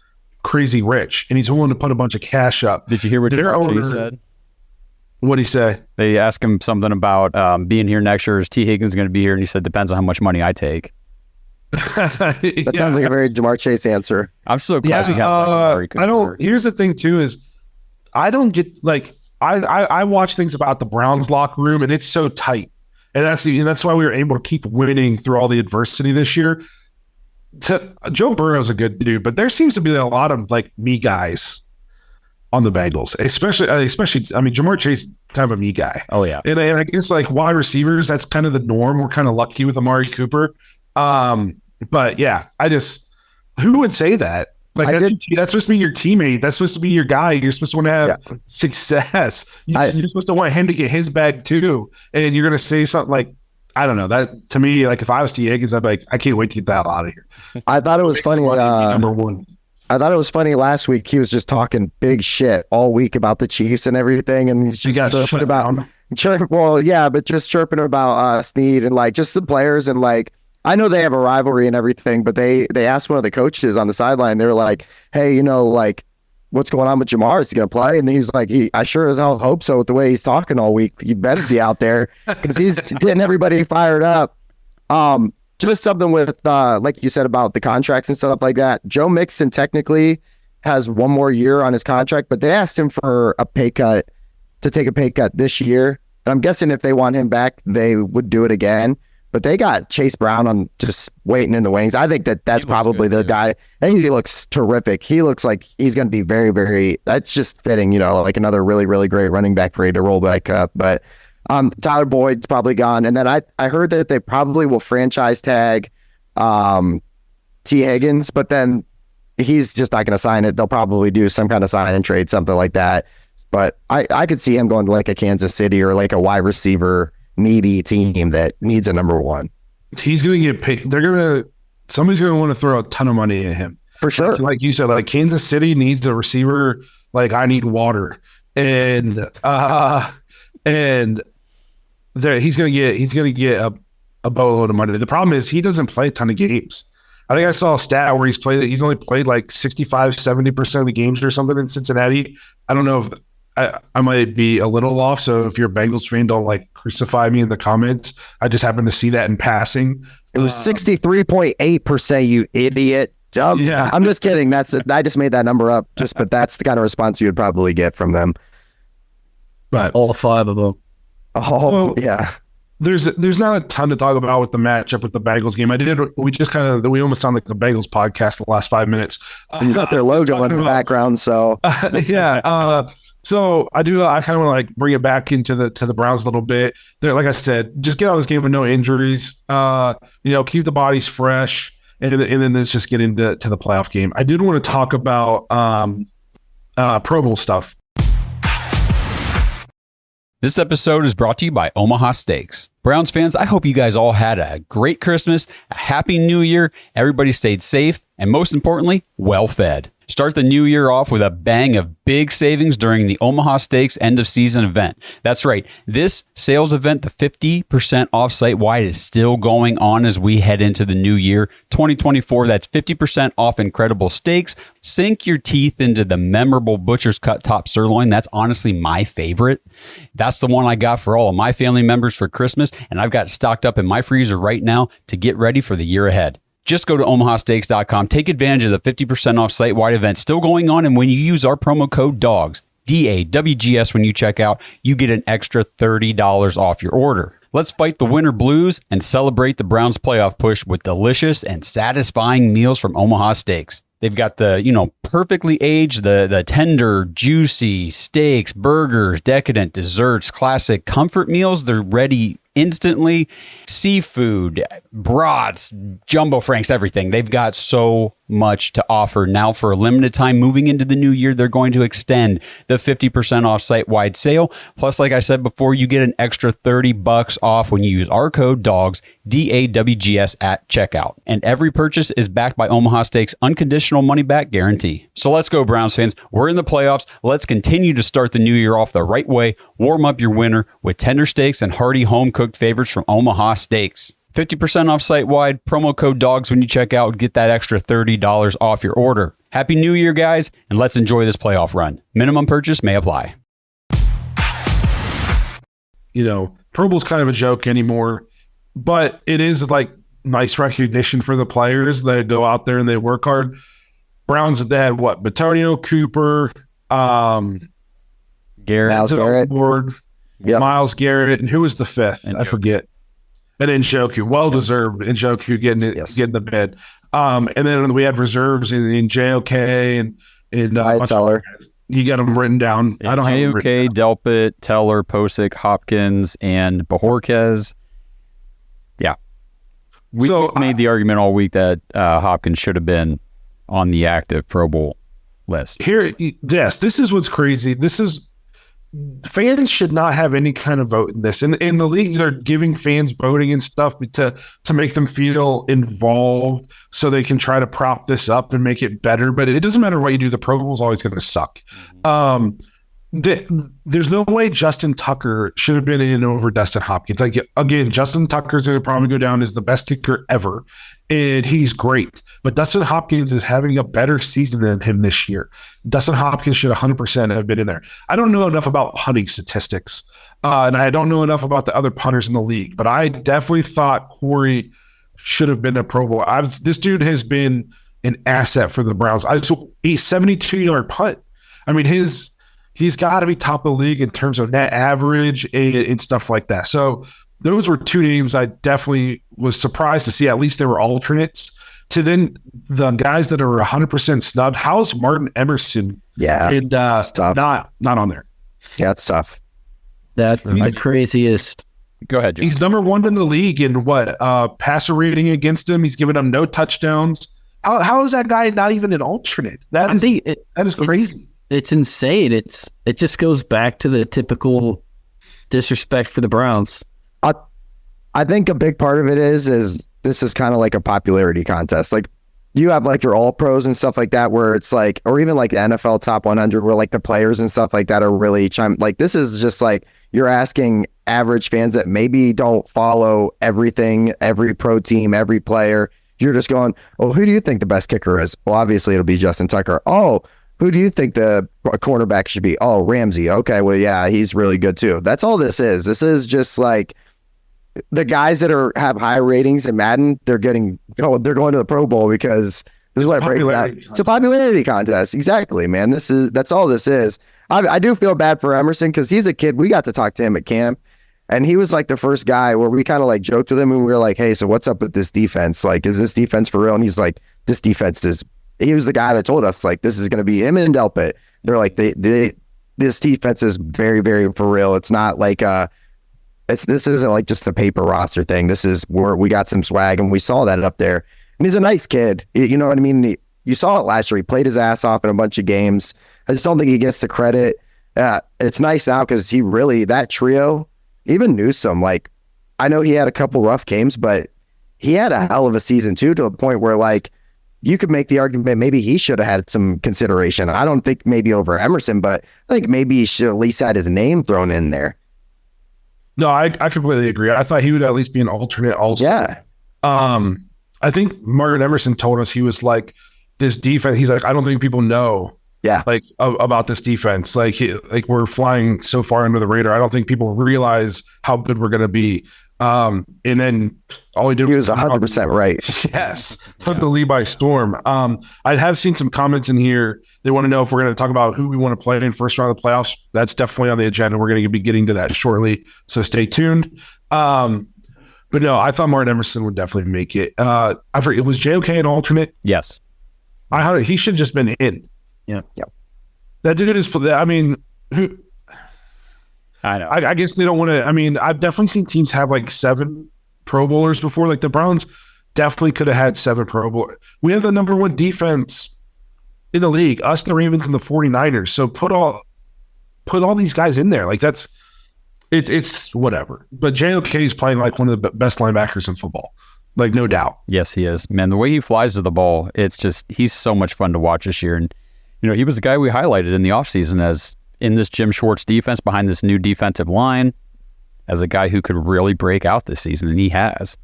crazy rich and he's willing to put a bunch of cash up. Did you hear what Chase said? What'd he say? They asked him something about being here next year. Is T. Higgins going to be here? And he said, depends on how much money I take. That sounds like a very Jamar Chase answer. I'm so glad we have here's the thing too, is I don't get I watch things about the Browns locker room and it's so tight. And that's why we were able to keep winning through all the adversity this year. Joe Burrow's a good dude, but there seems to be a lot of like me guys on the Bengals, especially. I mean, Jamar Chase is kind of a me guy. Oh yeah, and I guess like wide receivers, that's kind of the norm. We're kind of lucky with Amari Cooper, but yeah, who would say that? Like that's supposed to be your teammate. That's supposed to be your guy. You're supposed to want to have success. You're supposed to want him to get his bag too. And you're gonna say something like, I don't know. That to me, like if I was T. Higgins, I'd be like, I can't wait to get that out of here. I thought it was funny. Number one. I thought it was funny last week. He was just talking big shit all week about the Chiefs and everything, and he's just chirping about chirping about Snead and like just the players and like I know they have a rivalry and everything, but they asked one of the coaches on the sideline. They were like, "Hey, like what's going on with Jamar? Is he going to play?" And then he was like, "I sure as hell hope so with the way he's talking all week. You better be out there because he's getting everybody fired up." Just something with, like you said about the contracts and stuff like that. Joe Mixon technically has one more year on his contract, but they asked him for a pay cut to take a pay cut this year. And I'm guessing if they want him back, they would do it again. But they got Chase Brown on just waiting in the wings. I think that's probably their guy. And he looks terrific. He looks like he's going to be very, very, that's just fitting, like another really, really great running back for you to roll back up. But Tyler Boyd's probably gone. And then I heard that they probably will franchise tag T. Higgins, but then he's just not going to sign it. They'll probably do some kind of sign and trade, something like that. But I could see him going to like a Kansas City or like a wide receiver needy team that needs a number one. He's going to get paid. Somebody's going to want to throw a ton of money at him. For sure. Like you said, like Kansas City needs a receiver. Like I need water. And there he's going to get a boatload of money. The problem is he doesn't play a ton of games. I think I saw a stat where he's only played like 65, 70% of the games or something in Cincinnati. I don't know if I might be a little off. So if you're a Bengals fan, don't like crucify me in the comments. I just happened to see that in passing. It was 63.8%, you idiot. Dumb. Yeah. I'm just kidding. I just made that number up but that's the kind of response you would probably get from them. But all five of them. Oh, yeah. There's not a ton to talk about with the matchup with the Bengals game. We almost sound like the Bengals podcast the last 5 minutes. You got their logo in the background, so yeah. So I kind of want to like bring it back into the Browns a little bit. There, like I said, just get out of this game with no injuries. Keep the bodies fresh, and then let's just get into the playoff game. I did want to talk about Pro Bowl stuff. This episode is brought to you by Omaha Steaks. Browns fans, I hope you guys all had a great Christmas, a happy new year, everybody stayed safe, and most importantly, well fed. Start the new year off with a bang of big savings during the Omaha Steaks end of season event. That's right. This sales event, the 50% off site wide, is still going on as we head into the new year 2024. That's 50% off incredible steaks. Sink your teeth into the memorable butcher's cut top sirloin. That's honestly my favorite. That's the one I got for all of my family members for Christmas, and I've got stocked up in my freezer right now to get ready for the year ahead. Just go to omahasteaks.com. Take advantage of the 50% off site-wide event still going on. And when you use our promo code DAWGS, DAWGS, when you check out, you get an extra $30 off your order. Let's fight the winter blues and celebrate the Browns playoff push with delicious and satisfying meals from Omaha Steaks. They've got the, perfectly aged, the tender, juicy steaks, burgers, decadent desserts, classic comfort meals. They're ready instantly. Seafood, brats, jumbo franks, everything. They've got so much to offer. Now for a limited time moving into the new year, they're going to extend the 50% off site-wide sale. Plus, like I said before, you get an extra $30 off when you use our code DAWGS, DAWGS at checkout. And every purchase is backed by Omaha Steaks' unconditional money-back guarantee. So let's go, Browns fans. We're in the playoffs. Let's continue to start the new year off the right way. Warm up your winter with tender steaks and hearty home-cooked favorites from Omaha Steaks. 50% off site-wide, promo code DAWGS when you check out. Get that extra $30 off your order. Happy New Year, guys, and let's enjoy this playoff run. Minimum purchase may apply. Pro Bowl's kind of a joke anymore, but it is like nice recognition for the players that go out there and they work hard. Browns, they had what? Batonio, Cooper, Garrett, Miles Garrett. Miles Garrett, and who was the fifth? I forget. And Njoku, well-deserved. Njoku getting the bid. And then we had reserves in JOK and Teller. You got them written down. I don't have JOK, Delpit, Teller, Posick, Hopkins, and Bajorquez. Yeah. We made the argument all week that Hopkins should have been on the active Pro Bowl list. This is what's crazy. Fans should not have any kind of vote in this. And the leagues are giving fans voting and stuff to make them feel involved so they can try to prop this up and make it better. But it doesn't matter what you do. The Pro Bowl is always going to suck. There's no way Justin Tucker should have been in over Dustin Hopkins. Like, again, Justin Tucker's going to probably go down as the best kicker ever, and he's great. But Dustin Hopkins is having a better season than him this year. Dustin Hopkins should 100% have been in there. I don't know enough about punting statistics, And I don't know enough about the other punters in the league, but I definitely thought Corey should have been a Pro Bowl. This dude has been an asset for the Browns. A 72-yard punt. I mean, he's got to be top of the league in terms of net average and stuff like that. So those were two names I definitely was surprised to see. At least they were alternates. To then the guys that are 100% snubbed. How's Martin Emerson? Yeah, and not on there. Yeah, it's tough. That's the craziest. Go ahead, John. He's number 1 in the league in passer rating against him. He's given him no touchdowns. How is that guy not even an alternate? That is crazy. It's insane. It just goes back to the typical disrespect for the Browns. I think a big part of it is this is kind of like a popularity contest. Like you have like your all pros and stuff like that, where it's like, or even like the NFL top 100, where like the players and stuff like that are really like, this is just like, you're asking average fans that maybe don't follow everything, every pro team, every player. You're just going, oh, who do you think the best kicker is? Well, obviously it'll be Justin Tucker. Oh, who do you think the cornerback should be? Oh, Ramsey. Okay, well, yeah, he's really good too. That's all this is. This is just like the guys that have high ratings in Madden. They're going to the Pro Bowl because this is what it breaks down. It's a popularity contest. Exactly, man. That's all this is. I do feel bad for Emerson because he's a kid. We got to talk to him at camp, and he was like the first guy where we kind of like joked with him, and we were like, "Hey, so what's up with this defense? Like, is this defense for real?" And he's like, "This defense is." He was the guy that told us like this is going to be him and Delpit. They're like this defense is very, very for real. It's not like this isn't like just a paper roster thing. This is where we got some swag, and we saw that up there. And he's a nice kid. You know what I mean? You saw it last year. He played his ass off in a bunch of games. I just don't think he gets the credit. It's nice now because that trio, even Newsome, like I know he had a couple rough games, but he had a hell of a season too, to a point where like you could make the argument maybe he should have had some consideration. I don't think maybe over Emerson, but I think maybe he should at least had his name thrown in there. No, I completely agree. I thought he would at least be an alternate also. Yeah. I think Martin Emerson told us he was like, this defense, he's like, I don't think people know like about this defense. Like we're flying so far under the radar. I don't think people realize how good we're going to be. And then all he did was 100% right. Yes. Took the lead by storm. I have seen some comments in here. They want to know if we're going to talk about who we want to play in first round of the playoffs. That's definitely on the agenda. We're going to be getting to that shortly. So stay tuned. But no, I thought Martin Emerson would definitely make it. I forget, was JOK an alternate? Yes. He should have just been in. Yeah. That dude is I mean, who? I know. I guess they don't want to. I mean, I've definitely seen teams have like 7 Pro Bowlers before. Like the Browns definitely could have had 7 Pro Bowlers. We have the number 1 defense in the league, us, the Ravens, and the 49ers. So put all these guys in there. Like it's whatever. But JOK is playing like one of the best linebackers in football. Like no doubt. Yes, he is. Man, the way he flies to the ball, it's just, he's so much fun to watch this year. And, he was the guy we highlighted in the offseason as in this Jim Schwartz defense behind this new defensive line as a guy who could really break out this season, and he has.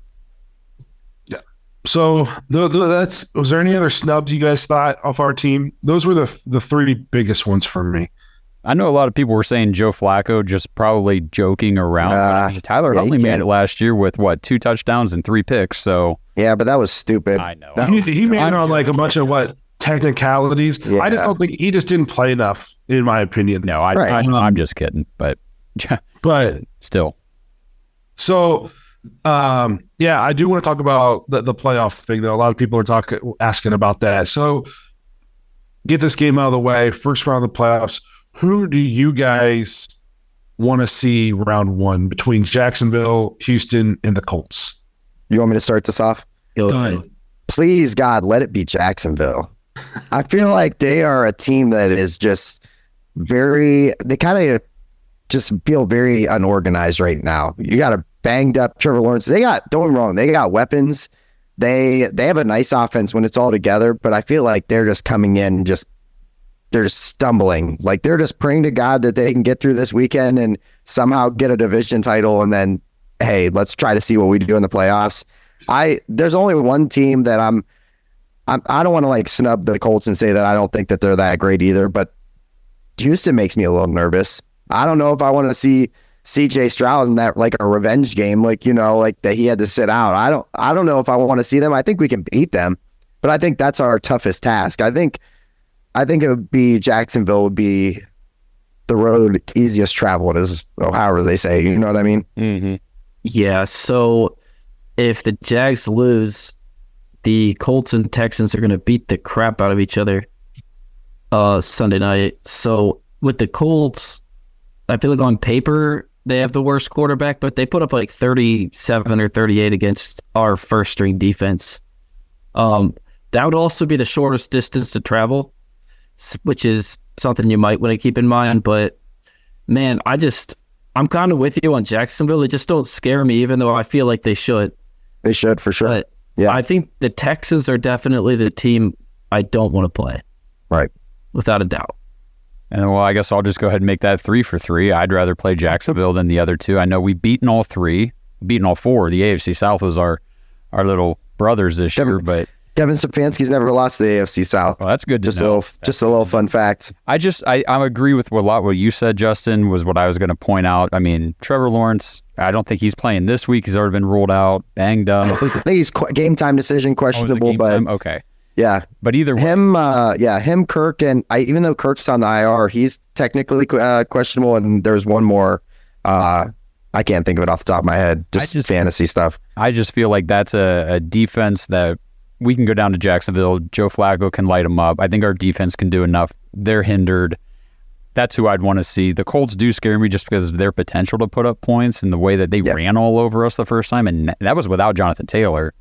Yeah. So was there any other snubs you guys thought off our team? Those were the 3 biggest ones for me. I know a lot of people were saying Joe Flacco, just probably joking around. Tyler Huntley made it last year with 2 touchdowns and 3 picks. So yeah, but that was stupid. I know. He made it on like a bunch of technicalities. Yeah. I just don't think he just didn't play enough, in my opinion. No, I'm just kidding, but still. So, I do want to talk about the playoff thing, though. A lot of people are asking about that. So, get this game out of the way. First round of the playoffs. Who do you guys want to see round 1 between Jacksonville, Houston, and the Colts? You want me to start this off? Go ahead. Please, God, let it be Jacksonville. I feel like they are a team that is just they kind of just feel very unorganized right now. You got a banged up Trevor Lawrence. Don't get me wrong, they got weapons. They have a nice offense when it's all together, but I feel like they're just coming in they're just stumbling. Like they're just praying to God that they can get through this weekend and somehow get a division title, and then, hey, let's try to see what we do in the playoffs. There's only one team that I don't want to like snub the Colts and say that I don't think that they're that great either, but Houston makes me a little nervous. I don't know if I want to see CJ Stroud in that like a revenge game, like, you know, like that he had to sit out. I don't know if I want to see them. I think we can beat them, but I think that's our toughest task. I think it would be Jacksonville would be the road easiest traveled, as however they say. You know what I mean? Mm-hmm. Yeah. So if the Jags lose, the Colts and Texans are going to beat the crap out of each other Sunday night. So with the Colts, I feel like on paper they have the worst quarterback, but they put up like 37 or 38 against our first string defense. That would also be the shortest distance to travel, which is something you might want to keep in mind. But man, I'm kind of with you on Jacksonville. They just don't scare me, even though I feel like they should. They should for sure. But yeah, I think the Texans are definitely the team I don't want to play. Right. Without a doubt. And well, I guess I'll just go ahead and make that 3 for 3. I'd rather play Jacksonville than the other two. I know we've beaten all 3, beaten all 4. The AFC South was our little brothers this year, but Kevin Stefanski's never lost to the AFC South. Well, that's good to know. Just a little fun fact. I agree with a lot what you said, Justin, was what I was going to point out. I mean, Trevor Lawrence, I don't think he's playing this week. He's already been ruled out, banged up. I think he's game time decision questionable, but okay. Yeah, but either way, him, Kirk, and even though Kirk's on the IR, he's technically questionable. And there's one more. I can't think of it off the top of my head. Just fantasy stuff. I just feel like that's a defense that we can go down to Jacksonville. Joe Flacco can light them up. I think our defense can do enough. They're hindered. That's who I'd want to see. The Colts do scare me just because of their potential to put up points and the way that they ran all over us the first time, and that was without Jonathan Taylor.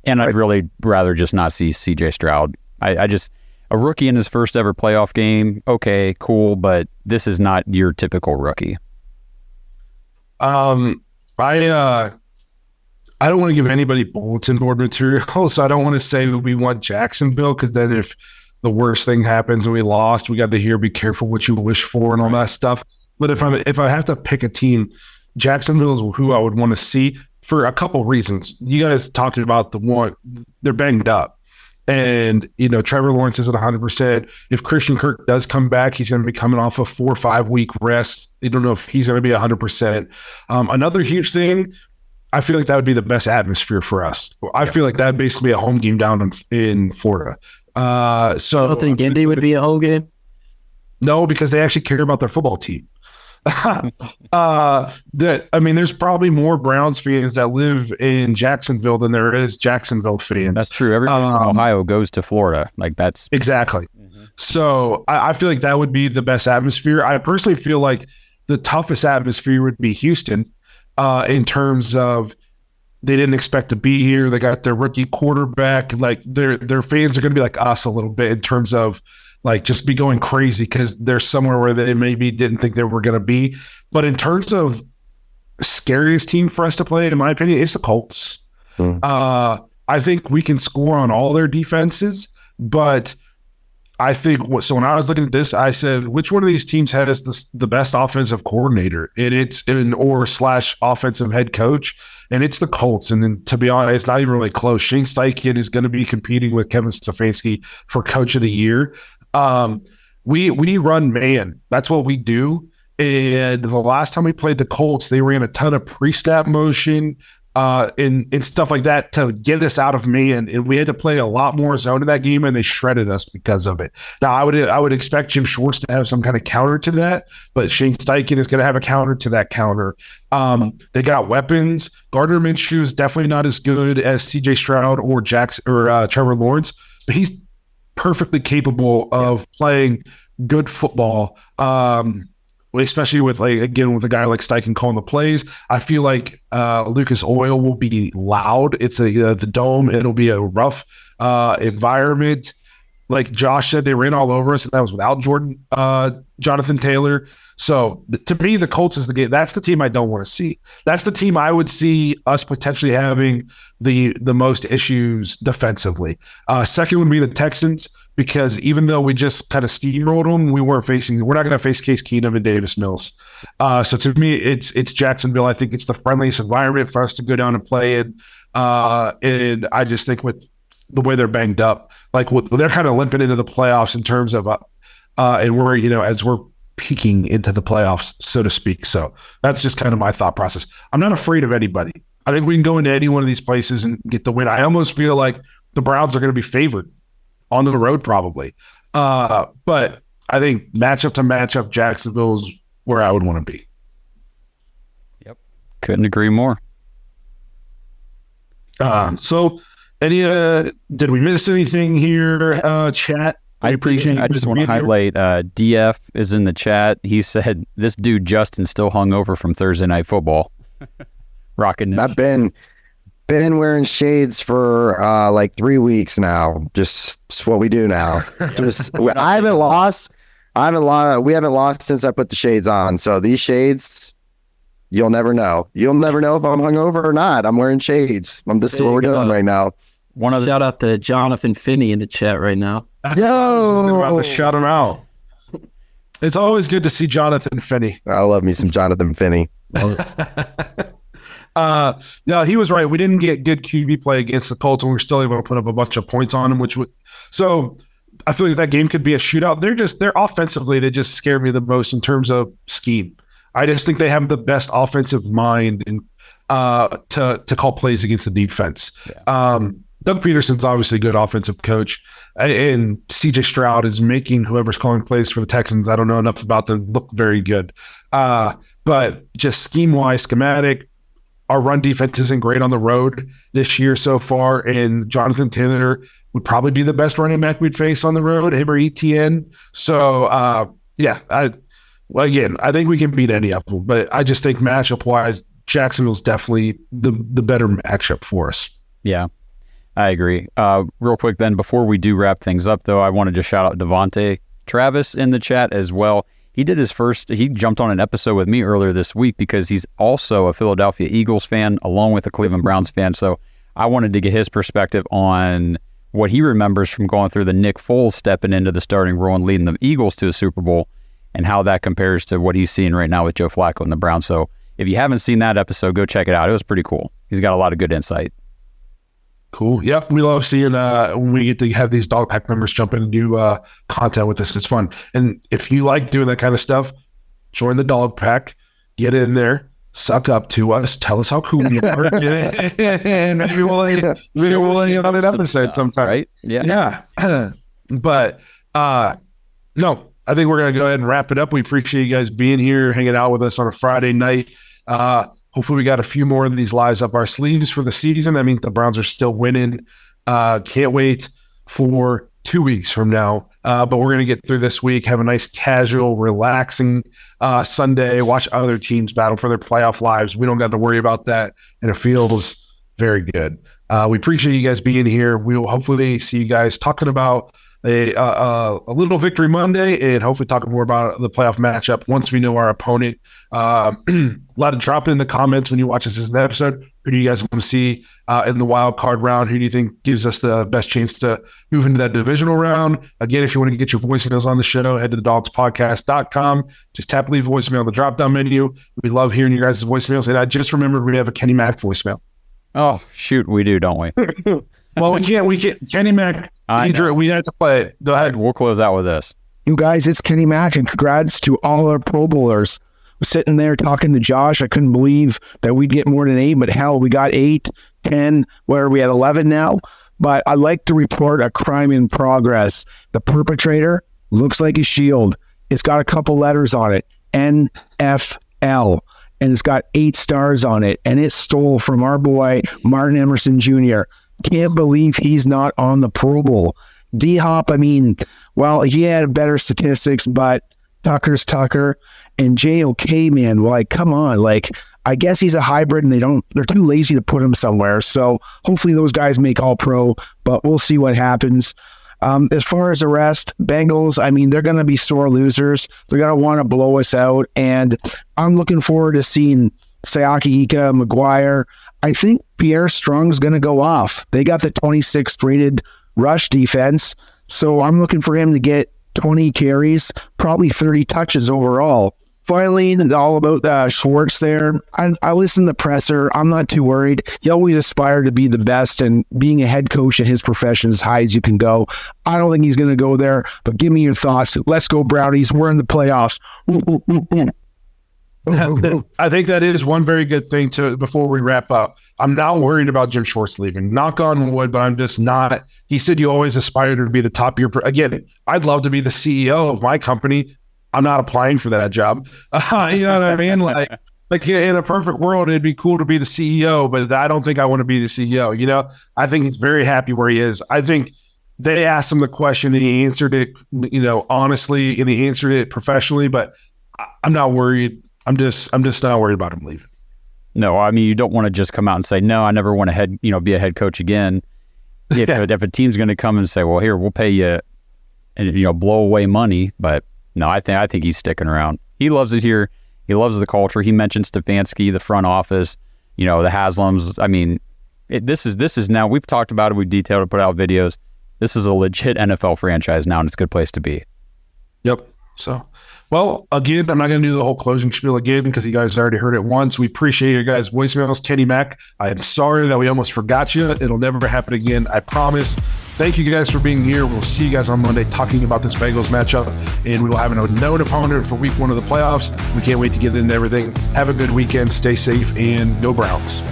And I'd really rather just not see CJ Stroud. I just, a rookie in his first ever playoff game, okay, cool, but this is not your typical rookie. I don't want to give anybody bulletin board material, so I don't want to say we want Jacksonville, because then if the worst thing happens and we lost, we got to hear be careful what you wish for and all that stuff. But if I have to pick a team, Jacksonville is who I would want to see. For a couple reasons. You guys talked about they're banged up. And, Trevor Lawrence isn't 100%. If Christian Kirk does come back, he's going to be coming off a 4 or 5 week rest. You don't know if he's going to be 100%. Another huge thing, I feel like that would be the best atmosphere for us. I feel like that'd basically be a home game down in Florida. So I don't think Indy would be a home game? No, because they actually care about their football team. There's probably more Browns fans that live in Jacksonville than there is Jacksonville fans. That's true. Everybody from Ohio goes to Florida. Like that's exactly. Mm-hmm. So I feel like that would be the best atmosphere. I personally feel like the toughest atmosphere would be Houston, in terms of they didn't expect to be here. They got their rookie quarterback. Like their fans are going to be like us a little bit in terms of like just be going crazy because they're somewhere where they maybe didn't think they were going to be. But in terms of scariest team for us to play, in my opinion, it's the Colts. I think we can score on all their defenses, but I think when I was looking at this, I said, which one of these teams has the best offensive coordinator? / offensive head coach, and it's the Colts. And then, to be honest, it's not even really close. Shane Steichen is going to be competing with Kevin Stefanski for Coach of the Year. We run man. That's what we do. And the last time we played the Colts, they ran a ton of pre-snap motion and stuff like that to get us out of man. And we had to play a lot more zone in that game, and they shredded us because of it. Now, I would expect Jim Schwartz to have some kind of counter to that, but Shane Steichen is going to have a counter to that counter. They got weapons. Gardner Minshew is definitely not as good as CJ Stroud or Trevor Lawrence, but he's perfectly capable of playing good football, especially with with a guy like Steichen calling the plays. I feel like Lucas Oil will be loud. It's the dome. It'll be a rough environment. Like Josh said, they ran all over us, and that was without Jonathan Taylor. So to me, the Colts is the game. That's the team I don't want to see. That's the team I would see us potentially having the most issues defensively. Second would be the Texans, because even though we just kind of steamrolled them, we're not going to face Case Keenum and Davis Mills. So to me, it's Jacksonville. I think it's the friendliest environment for us to go down and play in. And I just think with the way they're banged up, they're kind of limping into the playoffs in terms of, and we're, as we're peeking into the playoffs, so to speak. So that's just kind of my thought process. I'm not afraid of anybody. I think we can go into any one of these places and get the win. I almost feel like the Browns are going to be favored on the road probably. But I think matchup to matchup, Jacksonville is where I would want to be. Yep. Couldn't agree more. So any did we miss anything here, chat? I just want to highlight DF is in the chat. He said this dude Justin still hung over from Thursday Night Football. Rocking. I've been wearing shades for like 3 weeks now. Just it's what we do now. Just we haven't lost since I put the shades on. So these shades, you'll never know. You'll never know if I'm hungover or not. I'm wearing shades. This is what we're doing right now. Shout out to Jonathan Finney in the chat right now. Yo, I'm about to shout him out. It's always good to see Jonathan Finney. I love me some Jonathan Finney. No, he was right. We didn't get good QB play against the Colts, and we were still able to put up a bunch of points on them, so I feel like that game could be a shootout. They're offensively, they just scare me the most in terms of scheme. I just think they have the best offensive mind and to call plays against the defense. Yeah. Doug Peterson's obviously a good offensive coach, and CJ Stroud is making whoever's calling plays for the Texans, I don't know enough about them, look very good. But just scheme-wise, schematic, our run defense isn't great on the road this year so far, and Jonathan Taylor would probably be the best running back we'd face on the road, him or ETN. So, I think we can beat any of them, but I just think matchup-wise, Jacksonville's definitely the better matchup for us. Yeah, I agree. Real quick then, before we do wrap things up, though, I wanted to shout out Devontae Travis in the chat as well. He jumped on an episode with me earlier this week because he's also a Philadelphia Eagles fan along with a Cleveland Browns fan. So I wanted to get his perspective on what he remembers from going through the Nick Foles stepping into the starting role and leading the Eagles to a Super Bowl and how that compares to what he's seeing right now with Joe Flacco and the Browns. So if you haven't seen that episode, go check it out. It was pretty cool. He's got a lot of good insight. Cool. Yep. We love seeing when we get to have these dog pack members jump in and do content with us. It's fun. And if you like doing that kind of stuff, join the dog pack, get in there, suck up to us, tell us how cool we are. And maybe we'll end on an episode sometime. Right? Yeah. Yeah. But no, I think we're going to go ahead and wrap it up. We appreciate you guys being here, hanging out with us on a Friday night. Hopefully we got a few more of these lives up our sleeves for the season. That means the Browns are still winning. Can't wait for 2 weeks from now. But we're going to get through this week, have a nice casual, relaxing Sunday, watch other teams battle for their playoff lives. We don't got to worry about that, and it feels very good. We appreciate you guys being here. We will hopefully see you guys talking about a little Victory Monday and hopefully talking more about the playoff matchup once we know our opponent. A lot of drop in the comments when you watch this as an episode. Who do you guys want to see in the wild card round? Who do you think gives us the best chance to move into that divisional round? Again, if you want to get your voicemails on the show, head to thedogspodcast.com. Just tap leave voicemail on the drop down menu. We love hearing your guys' voicemails. And I just remembered we have a Kenny Mack voicemail. Oh, shoot, we do, don't we? Well, we can't. Kenny Mack, we had to play it. Go ahead. We'll close out with this. You guys, it's Kenny Mack, and congrats to all our Pro Bowlers. Sitting there talking to Josh, I couldn't believe that we'd get more than 8, but hell, we got 8, 10, where are we at 11 now? But I'd like to report a crime in progress. The perpetrator looks like a shield. It's got a couple letters on it, NFL, and it's got 8 stars on it, and it stole from our boy, Martin Emerson Jr. Can't believe he's not on the Pro Bowl. D-Hop, I mean, well, he had better statistics, but Tucker's Tucker. And JOK, man, like, come on. Like, I guess he's a hybrid and they're too lazy to put him somewhere. So hopefully those guys make all pro, but we'll see what happens. As far as the rest, Bengals, I mean, they're going to be sore losers. They're going to want to blow us out. And I'm looking forward to seeing Sayaki Ika, McGuire. I think Pierre Strong's going to go off. They got the 26th rated rush defense. So I'm looking for him to get 20 carries, probably 30 touches overall finally, all about Schwartz there. I listened to the presser. I'm not too worried. He always aspired to be the best, and being a head coach in his profession as high as you can go. I don't think he's going to go there, but give me your thoughts. Let's go, Brownies. We're in the playoffs. I think that is one very good thing before we wrap up. I'm not worried about Jim Schwartz leaving. Knock on wood, but I'm just not. He said you always aspire to be the top of your. Again, I'd love to be the CEO of my company. I'm not applying for that job. You know what I mean? Like in a perfect world, it'd be cool to be the CEO, but I don't think I want to be the CEO. You know, I think he's very happy where he is. I think they asked him the question and he answered it, you know, honestly, and he answered it professionally. But I'm not worried. I'm just not worried about him leaving. No, I mean, you don't want to just come out and say, no, I never want to be a head coach again. If a team's going to come and say, well, here, we'll pay you and, blow away money. But no, I think he's sticking around. He loves it here. He loves the culture. He mentioned Stefanski, the front office, the Haslams. I mean, this is now, we've talked about it. We've detailed it, put out videos. This is a legit NFL franchise now, and it's a good place to be. Yep. So, well, again, I'm not going to do the whole closing spiel again because you guys already heard it once. We appreciate your guys' voicemails. Kenny Mac, I am sorry that we almost forgot you. It'll never happen again. I promise. Thank you guys for being here. We'll see you guys on Monday talking about this Bengals matchup, and we will have a known opponent for week 1 of the playoffs. We can't wait to get into everything. Have a good weekend. Stay safe, and go Browns.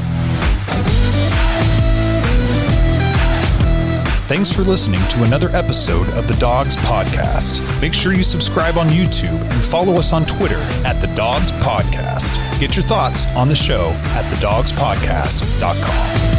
Thanks for listening to another episode of the Dogs Podcast. Make sure you subscribe on YouTube and follow us on Twitter at the Dogs Podcast. Get your thoughts on the show at thedogspodcast.com.